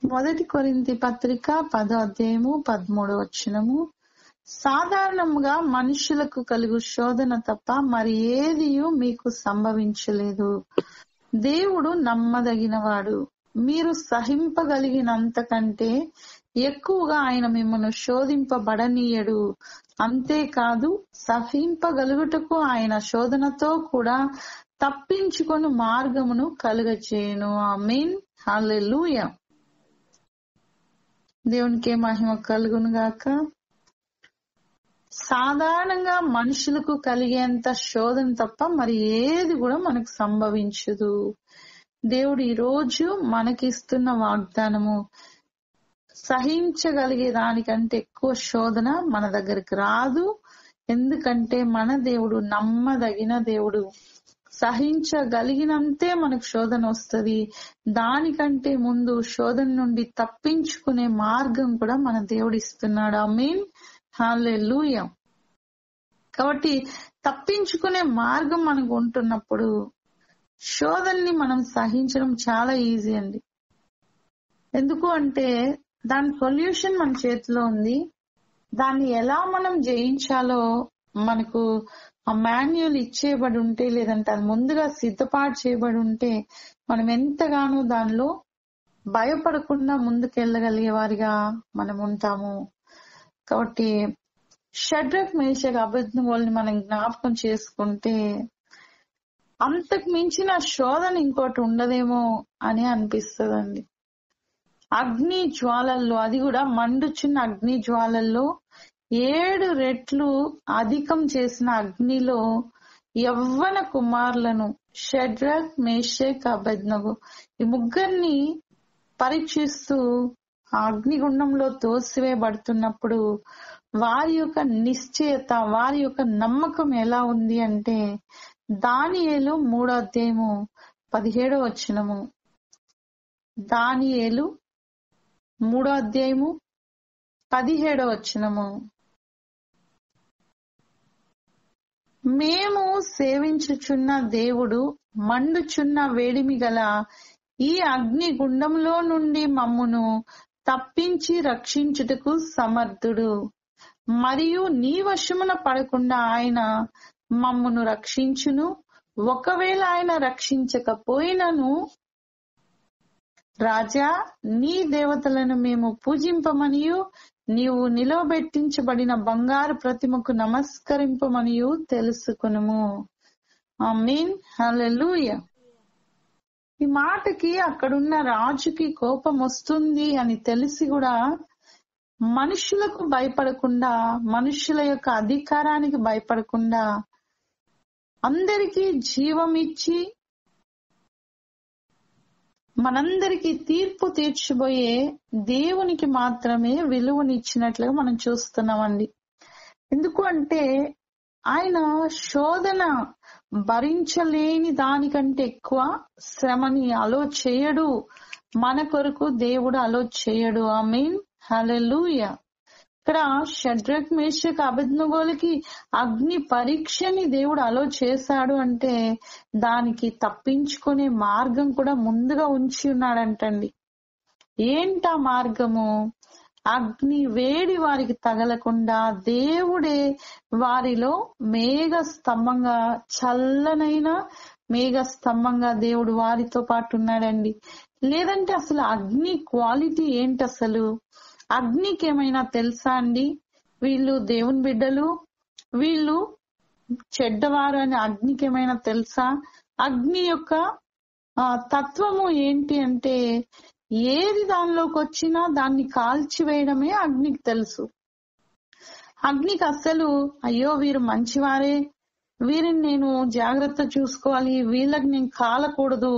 మొదటి కొరింథీ పత్రిక 10:13 సాధారణంగా మనుషులకు కలుగు శోధన తప్ప మరి ఏదియు మీకు సంభవించలేదు. దేవుడు నమ్మదగినవాడు. మీరు సహింపగలిగినంతకంటే ఎక్కువగా ఆయన మిమ్మల్ని శోధింపబడనీయడు. అంతేకాదు, సహింపగలుగుటకు ఆయన శోధనతో కూడా తప్పించుకొని మార్గమును కలుగచేయును. ఆమేన్. హల్లెలూయా. దేవునికే మహిమ కలుగును గాక. సాధారణంగా మనుషులకు కలిగేంత శోధన తప్ప మరి ఏది కూడా మనకు సంభవించదు. దేవుడు ఈ రోజు మనకిస్తున్న వాగ్దానము, సహించగలిగే దానికంటే ఎక్కువ శోధన మన దగ్గరికి రాదు. ఎందుకంటే మన దేవుడు నమ్మదగిన దేవుడు. సహించగలిగినంతే మనకు శోధన వస్తది. దానికంటే ముందు శోధన నుండి తప్పించుకునే మార్గం కూడా మన దేవుడు ఇస్తున్నాడు. ఆమేన్. హల్లెలూయా. కాబట్టి తప్పించుకునే మార్గం మనకు ఉంటున్నప్పుడు శోధనని మనం సహించడం చాలా ఈజీ అండి. ఎందుకు అంటే దాని సొల్యూషన్ మన చేతిలో ఉంది. దాన్ని ఎలా మనం జయించాలో మనకు ఆ మాన్యువల్ ఇచ్చేయబడి ఉంటే, లేదంటే అది ముందుగా సిద్ధపాటు చేయబడి ఉంటే మనం ఎంతగానో దానిలో భయపడకుండా ముందుకెళ్ళగలిగే వారిగా మనం ఉంటాము. కాబట్టి షడ్రక్ మేషక్ అబేద్నెగోల్ని మనం జ్ఞాపకం చేసుకుంటే అంతకు మించిన శోధన ఇంకోటి ఉండదేమో అని అనిపిస్తుందండి. అగ్ని జ్వాలల్లో, అది కూడా మండుచున్న అగ్ని జ్వాలల్లో 7 రెట్లు అధికం చేసిన అగ్నిలో యవ్వన కుమారులను షడ్రక్ మేషక్ అబేద్నెగో ఈ ముగ్గురిని పరీక్షిస్తూ ఆ అగ్నిగుండంలో తోసివేయబడుతున్నప్పుడు వారి యొక్క నిశ్చయత, వారి యొక్క నమ్మకం ఎలా ఉంది అంటే దానియేలు 3:17 దానియేలు 3:17 మేము సేవించుచున్న దేవుడు మండుచున్న వేడిమి గల ఈ అగ్ని గుండంలో నుండి మమ్మును తప్పించి రక్షించుటకు సమర్థుడు. మరియు నీ వశమున పడకుండా ఆయన మమ్మును రక్షించును. ఒకవేళ ఆయన రక్షించకపోయినను రాజా, నీ దేవతలను మేము పూజింపమనియు నీవు నిలవబెట్టించబడిన బంగారు ప్రతిమకు నమస్కరింపమనియు తెలుసుకునుము. ఆమేన్. హల్లెలూయా. ఈ మాటకి అక్కడున్న రాజుకి కోపం వస్తుంది అని తెలిసి కూడా మనుషులకు భయపడకుండా, మనుషుల యొక్క అధికారానికి భయపడకుండా, అందరికీ జీవం ఇచ్చి మనందరికీ తీర్పు తీర్చబోయే దేవునికి మాత్రమే విలువనిచ్చినట్లుగా మనం చూస్తున్నామండి. ఎందుకు అంటే ఆయన శోధన భరించలేని దానికంటే ఎక్కువ శ్రమని అలో చేయడు. మన కొరకు దేవుడు అలో చేయడు. ఆమేన్. హల్లెలూయా. ఇక్కడ షడ్రక్ మేషక్ అబేద్నెగోలకి అగ్ని పరీక్షని దేవుడు అలో చేశాడు అంటే దానికి తప్పించుకునే మార్గం కూడా ముందుగా ఉంచి ఉన్నాడంటండి. ఏంటా మార్గము? అగ్ని వేడి వారికి తగలకుండా దేవుడే వారిలో మేఘ స్తంభంగా, చల్లనైన మేఘ స్తంభంగా దేవుడు వారితో పాటు ఉన్నాడండి. లేదంటే అసలు అగ్ని క్వాలిటీ ఏంటి? అసలు అగ్నికి ఏమైనా తెలుసా అండి? వీళ్ళు దేవుని బిడ్డలు, వీళ్ళు చెడ్డవారు అని అగ్నికి ఏమైనా తెలుసా? అగ్ని యొక్క తత్వము ఏంటి అంటే ఏది దానిలోకి వచ్చినా దాన్ని కాల్చివేయడమే అగ్నికి తెలుసు. అగ్నికి అసలు అయ్యో వీరు మంచివారే, వీరిని నేను జాగ్రత్త చూసుకోవాలి, వీళ్ళకి నేను కాలకూడదు,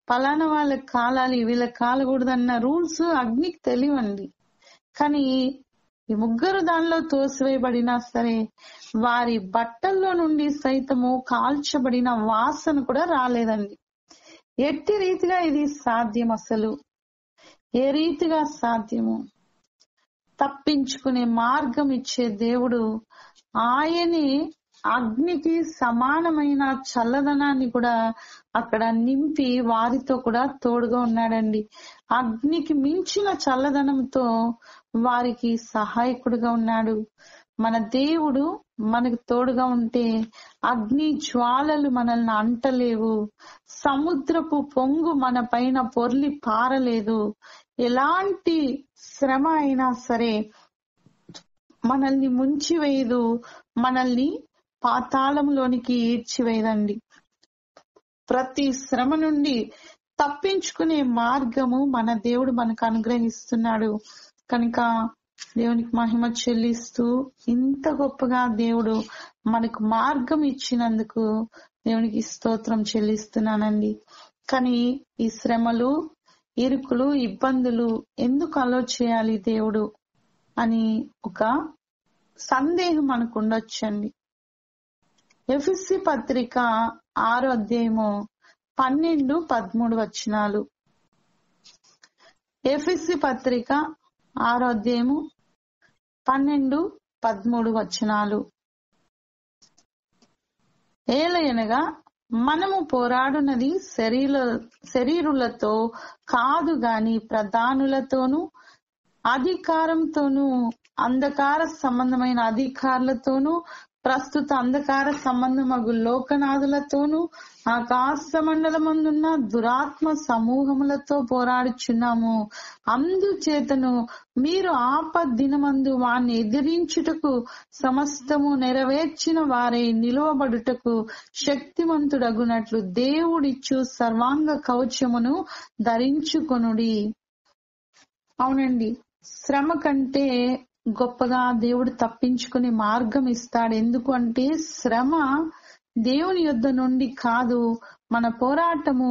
పలానా వాళ్ళకి కాలాలి, వీళ్ళకి కాలకూడదు అన్న రూల్స్ అగ్నికి తెలియండి. కానీ ఈ ముగ్గురు దానిలో తోసివేయబడినా సరే వారి బట్టల్లో నుండి సైతము కాల్చబడిన వాసన కూడా రాలేదండి. ఎట్టి రీతిగా ఇది సాధ్యం? అసలు ఏ రీతిగా సాధ్యము? తప్పించుకునే మార్గం ఇచ్చే దేవుడు ఆయనే అగ్నికి సమానమైన చల్లదనాన్ని కూడా అక్కడ నింపి వారితో కూడా తోడుగా ఉన్నాడండి. అగ్నికి మించిన చల్లదనంతో వారికి సహాయకుడుగా ఉన్నాడు. మన దేవుడు మనకు తోడుగా ఉంటే అగ్ని జ్వాలలు మనల్ని అంటలేవు, సముద్రపు పొంగు మన పైన పొర్లి పారలేదు. ఎలాంటి శ్రమ అయినా సరే మనల్ని ముంచివేయదు, మనల్ని పాతాళంలోనికి ఈడ్చివేయదండి. ప్రతి శ్రమ నుండి తప్పించుకునే మార్గము మన దేవుడు మనకు అనుగ్రహిస్తున్నాడు. కనుక దేవునికి మహిమ చెల్లిస్తూ ఇంత గొప్పగా దేవుడు మనకు మార్గం ఇచ్చినందుకు దేవునికి స్తోత్రం చెల్లిస్తున్నానండి. కానీ ఈ శ్రమలు, ఇరుకులు, ఇబ్బందులు ఎందుకు అలో చేయాలి దేవుడు అని ఒక సందేహం మనకు ఉండొచ్చండి. ఎఫెసీ పత్రిక 6వ అధ్యాయము 12-13 వచనాలు. ఎఫెసీ పత్రిక 6వ అధ్యాయము 12-13 వచనాలు. ఏలయనగా మనము పోరాడునది శరీరులతో కాదు గాని ప్రధానులతోనూ అధికారంతోనూ అంధకార సంబంధమైన అధికారులతోనూ ప్రస్తుత అంధకార సంబంధమగు లోకనాథులతోనూ ఆకాశ మండలమందున్న దురాత్మ సమూహములతో పోరాడుచున్నాము. అందుచేతను మీరు ఆపద్దినమందు వాణ్ణి ఎదిరించుటకు సమస్తము నెరవేర్చిన వారే నిలువబడుటకు శక్తిమంతుడగునట్లు దేవుడిచ్చు సర్వాంగ కవచమును ధరించుకొనుడి. అవునండి, శ్రమ కంటే గొప్పగా దేవుడు తప్పించుకునే మార్గం ఇస్తాడు. ఎందుకు అంటే శ్రమ దేవుని యొద్ద నుండి కాదు. మన పోరాటము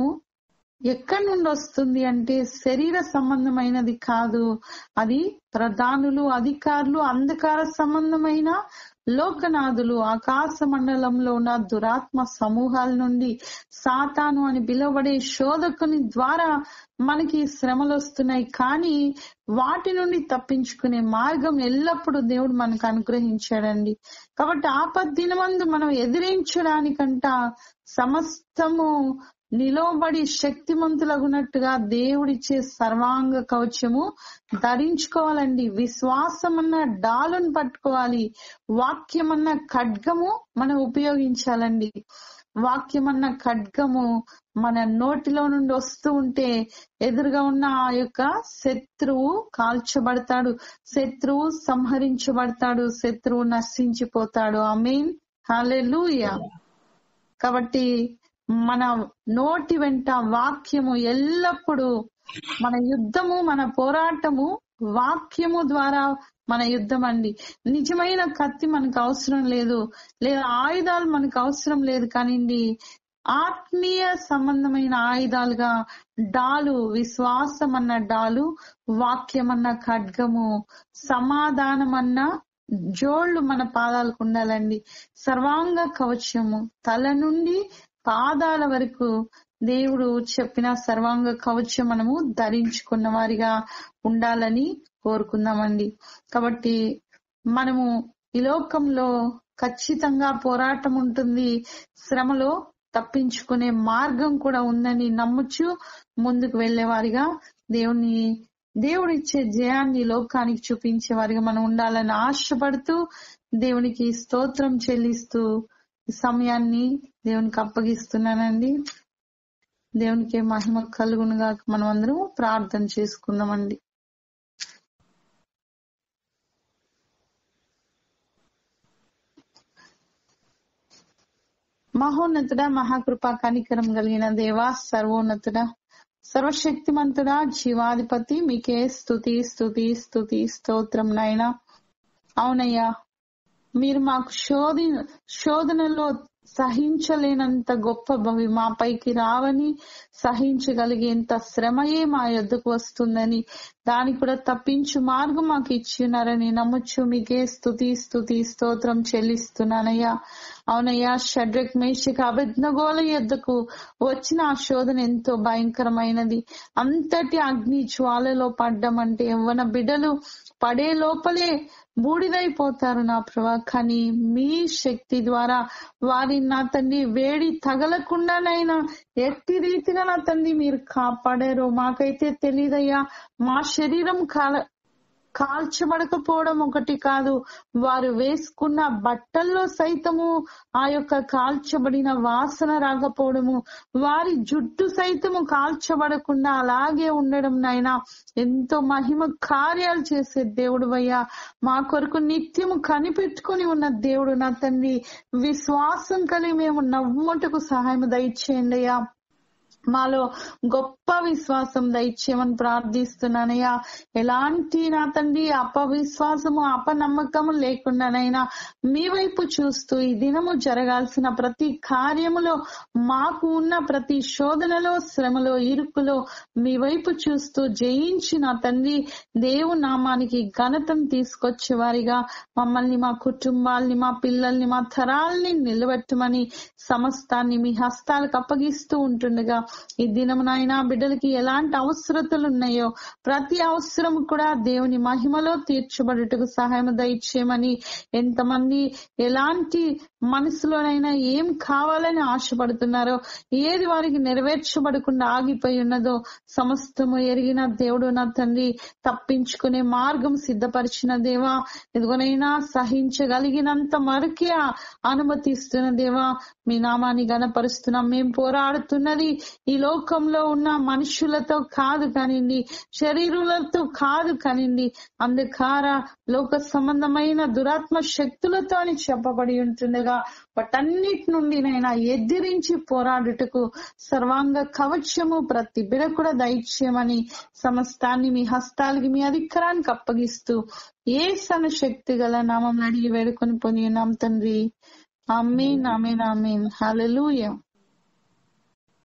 ఎక్కడి నుండి వస్తుంది అంటే శరీర సంబంధమైనది కాదు. అది ప్రధానులు, అధికారులు, అంధకార సంబంధమైన లోకనాథులు, ఆకాశ మండలంలో ఉన్న దురాత్మ సమూహాల నుండి, సాతాను అని పిలువబడే శోధకుని ద్వారా మనకి శ్రమలు వస్తున్నాయి. కానీ వాటి నుండి తప్పించుకునే మార్గం ఎల్లప్పుడూ దేవుడు మనకు అనుగ్రహించాడండి. కాబట్టి ఆపద్దినమందు మనం ఎదిరించడానికంట సమస్తము నిలవబడి శక్తిమంతులగునట్టుగా దేవుడిచ్చే సర్వాంగ కవచము ధరించుకోవాలండి. విశ్వాసం అన్న డాలును పట్టుకోవాలి. వాక్యం అన్న ఖడ్గము మనం ఉపయోగించాలండి. వాక్యం అన్న ఖడ్గము మన నోటిలో నుండి వస్తూ ఉంటే ఎదురుగా ఉన్న ఆ యొక్క శత్రువు కాల్చబడతాడు, శత్రువు సంహరించబడతాడు, శత్రువు నశించిపోతాడు. ఆమేన్, హల్లెలూయా. కాబట్టి మన నోటి వెంట వాక్యము ఎల్లప్పుడూ మన యుద్ధము, మన పోరాటము వాక్యము ద్వారా మన యుద్ధం అండి. నిజమైన కత్తి మనకు అవసరం లేదు, లేదా ఆయుధాలు మనకు అవసరం లేదు. కానివ్వండి, ఆత్మీయ సంబంధమైన ఆయుధాలుగా డాలు, విశ్వాసం అన్న డాలు, వాక్యం అన్న ఖడ్గము, సమాధానం అన్న జోళ్లు మన పాదాలకు ఉండాలండి. సర్వాంగ కవచము తల నుండి పాదాల వరకు దేవుడు చెప్పిన సర్వాంగ కవచం మనము ధరించుకున్న వారిగా ఉండాలని కోరుకుందామండి. కాబట్టి మనము ఈ లోకంలో ఖచ్చితంగా పోరాటం ఉంటుంది, శ్రమలో తప్పించుకునే మార్గం కూడా ఉందని నమ్ముచు ముందుకు వెళ్లే వారిగా దేవుడిచ్చే జయాన్ని లోకానికి చూపించే వారిగా మనం ఉండాలని ఆశపడుతూ దేవునికి స్తోత్రం చెల్లిస్తూ ఈ సమయాన్ని దేవునికి అప్పగిస్తున్నానండి. దేవునికి మహిమ కలుగునుగా మనం అందరం ప్రార్థన చేసుకుందామండి. మహోన్నతుడా, మహాకృపా కనికరం కలిగిన దేవా, సర్వోన్నతుడా, సర్వశక్తిమంతుడా, జీవాధిపతి, మీకే స్తుతి స్తుతి స్తుతి స్తోత్రం నాయనా. అవునయ్యా, మీరు మాకు శోధనలో సహించలేనంత గొప్పవి మా పైకి రావని, సహించగలిగేంత శ్రమయే మా యొద్దకు వస్తుందని దానికి కూడా తప్పించు మార్గం మాకు ఇచ్చి ఉన్నారని నమ్ముచ్చు. మీకే స్తుతి స్తుతి స్తోత్రం చెల్లిస్తున్నానయ్యా. అవునయ్యా, షడ్రక్ మేషక్ అబేద్నెగోల యొద్దకు వచ్చిన ఆ శోధన ఎంతో భయంకరమైనది. అంతటి అగ్ని జ్వాలలో పడ్డమంటే యవ్వన బిడ్డలు పడే లోపలే బూడిదైపోతారు నా ప్రభా. కానీ మీ శక్తి ద్వారా వారి నా తండ్రి వేడి తగలకుండానైనా ఎట్టి రీతిగా నా తండ్రి మీరు కాపాడారో మాకైతే తెలియదయ్యా. మా శరీరం కాల్చబడకపోవడం ఒకటి కాదు, వారు వేసుకున్న బట్టల్లో సైతము ఆ యొక్క కాల్చబడిన వాసన రాకపోవడము, వారి జుట్టు సైతము కాల్చబడకుండా అలాగే ఉండడం నాయనా. ఎంతో మహిమ కార్యాలు చేసే దేవుడు అయ్యా. మా కొరకు నిత్యము కనిపెట్టుకుని ఉన్న దేవుడు నా తండ్రి. విశ్వాసం కలిగి మేము నవ్వుటకు సహాయం దయచేయండి అయ్యా. మాలో గొప్ప విశ్వాసం దయచేయమని ప్రార్థిస్తున్నానయ్యా. ఎలాంటి నా తండ్రి అపవిశ్వాసము అపనమ్మకము లేకుండానైనా మీ వైపు చూస్తూ ఈ దినము జరగాల్సిన ప్రతి కార్యములో, మాకు ఉన్న ప్రతి శోధనలో, శ్రమలో, ఇరుకులో మీ వైపు చూస్తూ జయించి నా తండ్రి దేవు నామానికి ఘనతను తీసుకొచ్చే వారిగా మమ్మల్ని, మా కుటుంబాల్ని, మా పిల్లల్ని, మా తరాల్ని నిలబెట్టమని సమస్తాన్ని మీ హస్తాలకు అప్పగిస్తూ ఉంటుండగా ఈ దినమునైనా బిడ్డలకి ఎలాంటి అవసరతలు ఉన్నాయో ప్రతి అవసరం కూడా దేవుని మహిమలో తీర్చబడుటకు సహాయం దయచేయమని, ఎంతమంది ఎలాంటి మనసులోనైనా ఏం కావాలని ఆశపడుతున్నారో, ఏది వారికి నెరవేర్చబడకుండా ఆగిపోయి ఉన్నదో సమస్తము ఎరిగిన దేవుడు నా తండ్రి. తప్పించుకునే మార్గం సిద్ధపరిచిన దేవా, ఎదుగునైనా సహించగలిగినంత వరకే అనుమతిస్తున్న దేవా, మీ నామాన్ని గణపరుస్తున్నాం. మేము పోరాడుతున్నది ఈ లోకంలో ఉన్న మనుషులతో కాదు కానివ్వండి, శరీరులతో కాదు కానివ్వండి, అంధకార లోక సంబంధమైన దురాత్మ శక్తులతో అని చెప్పబడి ఉంటుండగా వాటన్నిటి నుండి నైనా ఎదిరించి పోరాడుటకు సర్వాంగ కవచము ప్రతి బిడ కూడా దయచేయమని సమస్తాన్ని మీ హస్తాలకి, మీ అధికారానికి అప్పగిస్తూ యేసు శక్తి గల నామం అడిగి వేడుకొని పొంది ఉన్నాం తండ్రి. ఆమేన్, ఆమేన్, ఆమేన్. హల్లెలూయా.